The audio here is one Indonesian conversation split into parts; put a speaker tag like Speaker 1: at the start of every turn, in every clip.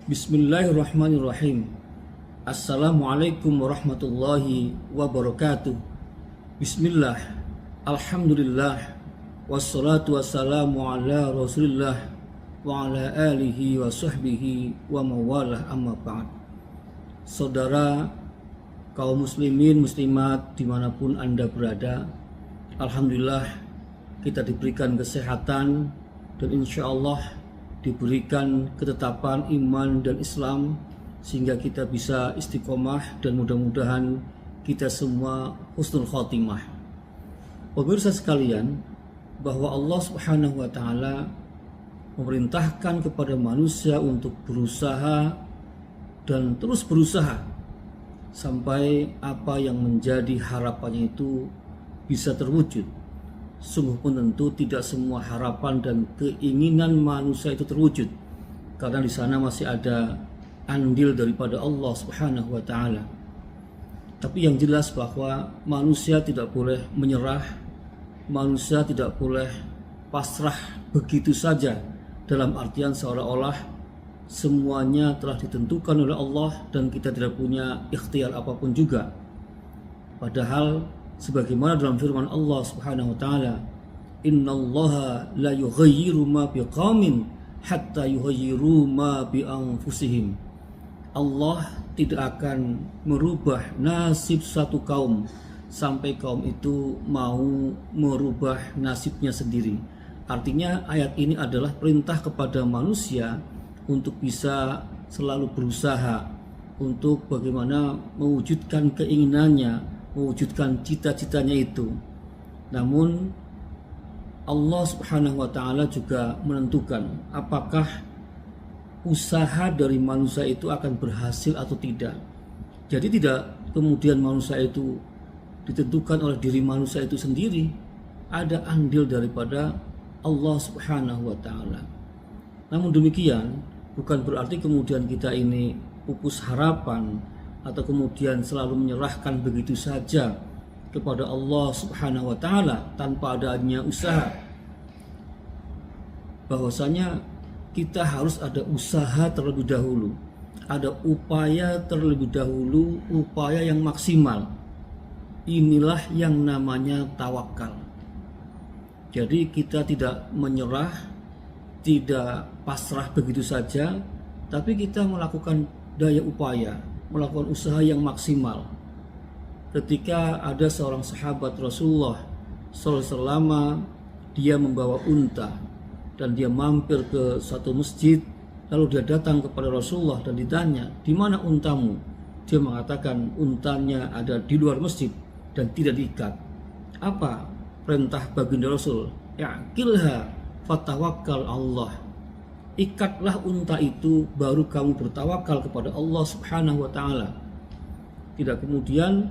Speaker 1: Bismillahirrahmanirrahim. Assalamualaikum warahmatullahi wabarakatuh. Bismillah, alhamdulillah, wassalatu wassalamu ala rasulillah wa ala alihi wa sahbihi wa mawalah, amma ba'd. Saudara kaum muslimin muslimat dimanapun Anda berada, alhamdulillah kita diberikan kesehatan dan insya Allah diberikan ketetapan iman dan Islam sehingga kita bisa istiqomah dan mudah-mudahan kita semua husnul khotimah. Pemirsa sekalian, bahwa Allah Subhanahu wa taala memerintahkan kepada manusia untuk berusaha dan terus berusaha sampai apa yang menjadi harapannya itu bisa terwujud. Sungguh pun tentu tidak semua harapan dan keinginan manusia itu terwujud, karena di sana masih ada andil daripada Allah Subhanahu wa taala. Tapi yang jelas bahwa manusia tidak boleh menyerah, manusia tidak boleh pasrah begitu saja, dalam artian seolah-olah semuanya telah ditentukan oleh Allah dan kita tidak punya ikhtiar apapun juga. Padahal sebagaimana dalam firman Allah Subhanahu wa taala, innallaha la yughayyiru ma biqaumin hatta yughayyiru ma bi anfusihim. Allah tidak akan merubah nasib satu kaum sampai kaum itu mau merubah nasibnya sendiri. Artinya ayat ini adalah perintah kepada manusia untuk bisa selalu berusaha untuk bagaimana mewujudkan keinginannya, mewujudkan cita-citanya itu. Namun Allah Subhanahu wa taala juga menentukan apakah usaha dari manusia itu akan berhasil atau tidak. Jadi tidak kemudian manusia itu ditentukan oleh diri manusia itu sendiri, ada andil daripada Allah Subhanahu wa taala. Namun demikian bukan berarti kemudian kita ini pupus harapan atau kemudian selalu menyerahkan begitu saja kepada Allah Subhanahu wa taala tanpa adanya usaha. Bahwasanya kita harus ada usaha terlebih dahulu, ada upaya terlebih dahulu, upaya yang maksimal. Inilah yang namanya tawakal. Jadi kita tidak menyerah, tidak pasrah begitu saja, tapi kita melakukan daya upaya, melakukan usaha yang maksimal. Ketika ada seorang sahabat Rasulullah SAW, dia membawa unta dan dia mampir ke suatu masjid, lalu dia datang kepada Rasulullah dan ditanya, di mana untamu? Dia mengatakan untanya ada di luar masjid dan tidak diikat. Apa perintah baginda Rasul? Ya'qilha fatawakkal Allah. Ikatlah unta itu, baru kamu bertawakal kepada Allah Subhanahu wa taala. Tidak kemudian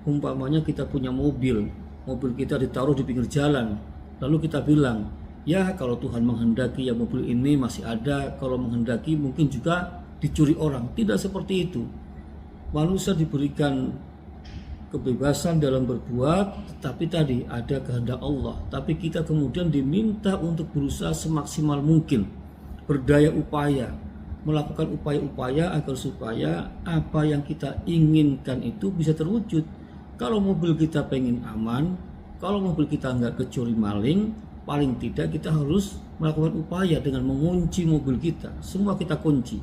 Speaker 1: umpamanya kita punya mobil kita ditaruh di pinggir jalan, lalu kita bilang, ya kalau Tuhan menghendaki ya mobil ini masih ada, kalau menghendaki mungkin juga dicuri orang. Tidak seperti itu. Manusia diberikan kebebasan dalam berbuat, tetapi tadi ada kehendak Allah. Tapi kita kemudian diminta untuk berusaha semaksimal mungkin, berdaya upaya, melakukan upaya-upaya agar supaya apa yang kita inginkan itu bisa terwujud. Kalau mobil kita pengen aman, kalau mobil kita nggak kecuri maling, paling tidak kita harus melakukan upaya dengan mengunci mobil kita. Semua kita kunci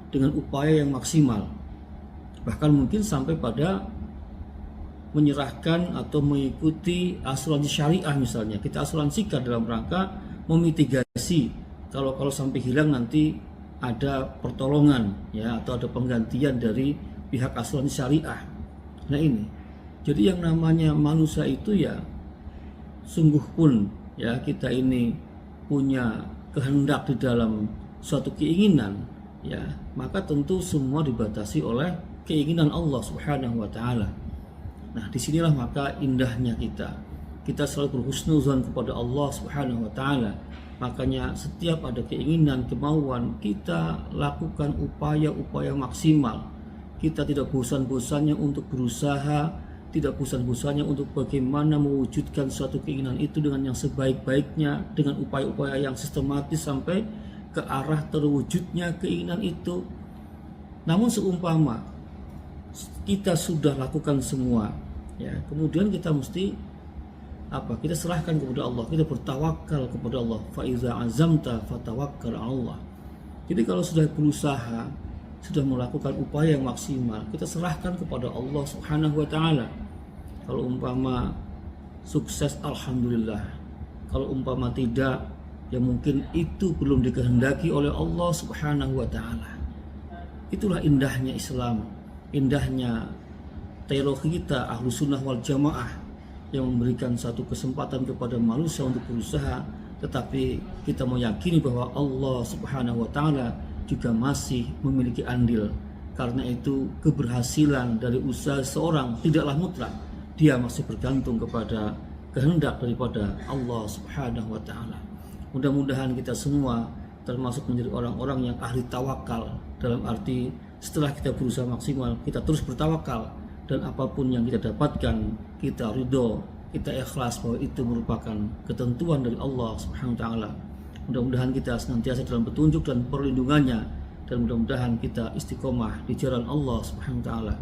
Speaker 1: dengan upaya yang maksimal. Bahkan mungkin sampai pada menyerahkan atau mengikuti asuransi syariah misalnya. Kita asuransikan dalam rangka memitigasi kalau sampai hilang nanti ada pertolongan ya, atau ada penggantian dari pihak asuransi syariah. Nah ini, jadi yang namanya manusia itu ya sungguh pun ya kita ini punya kehendak di dalam suatu keinginan ya, maka tentu semua dibatasi oleh keinginan Allah Subhanahu wa taala. Nah disinilah maka indahnya kita selalu berhusnuzon kepada Allah Subhanahu wa taala. Makanya setiap ada keinginan, kemauan, kita lakukan upaya-upaya maksimal. Kita tidak bosan-bosannya untuk berusaha, tidak bosan-bosannya untuk bagaimana mewujudkan suatu keinginan itu dengan yang sebaik-baiknya, dengan upaya-upaya yang sistematis sampai ke arah terwujudnya keinginan itu. Namun seumpama kita sudah lakukan semua, ya, kemudian kita mesti apa? Kita serahkan kepada Allah, kita bertawakal kepada Allah. Fa iza azamta fatawakkal 'ala Allah. Jadi kalau sudah berusaha, sudah melakukan upaya yang maksimal, kita serahkan kepada Allah Subhanahu wa taala. Kalau umpama sukses, alhamdulillah. Kalau umpama tidak, ya mungkin itu belum dikehendaki oleh Allah Subhanahu wa taala. Itulah indahnya Islam, indahnya teologi kita Ahlus Sunnah wal Jamaah, yang memberikan satu kesempatan kepada manusia untuk berusaha, tetapi kita meyakini bahwa Allah Subhanahu wa taala juga masih memiliki andil. Karena itu keberhasilan dari usaha seorang tidaklah mutlak, dia masih bergantung kepada kehendak daripada Allah Subhanahu wa taala. Mudah-mudahan kita semua termasuk menjadi orang-orang yang ahli tawakal, dalam arti setelah kita berusaha maksimal, kita terus bertawakal, dan apapun yang kita dapatkan, kita ridho, kita ikhlas bahwa itu merupakan ketentuan dari Allah Subhanahu wa taala. Mudah-mudahan kita senantiasa dalam petunjuk dan perlindungannya, dan mudah-mudahan kita istiqomah di jalan Allah Subhanahu wa taala.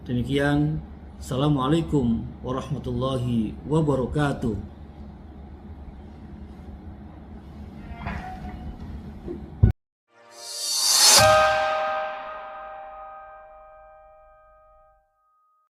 Speaker 1: Demikian, Assalamualaikum warahmatullahi wabarakatuh.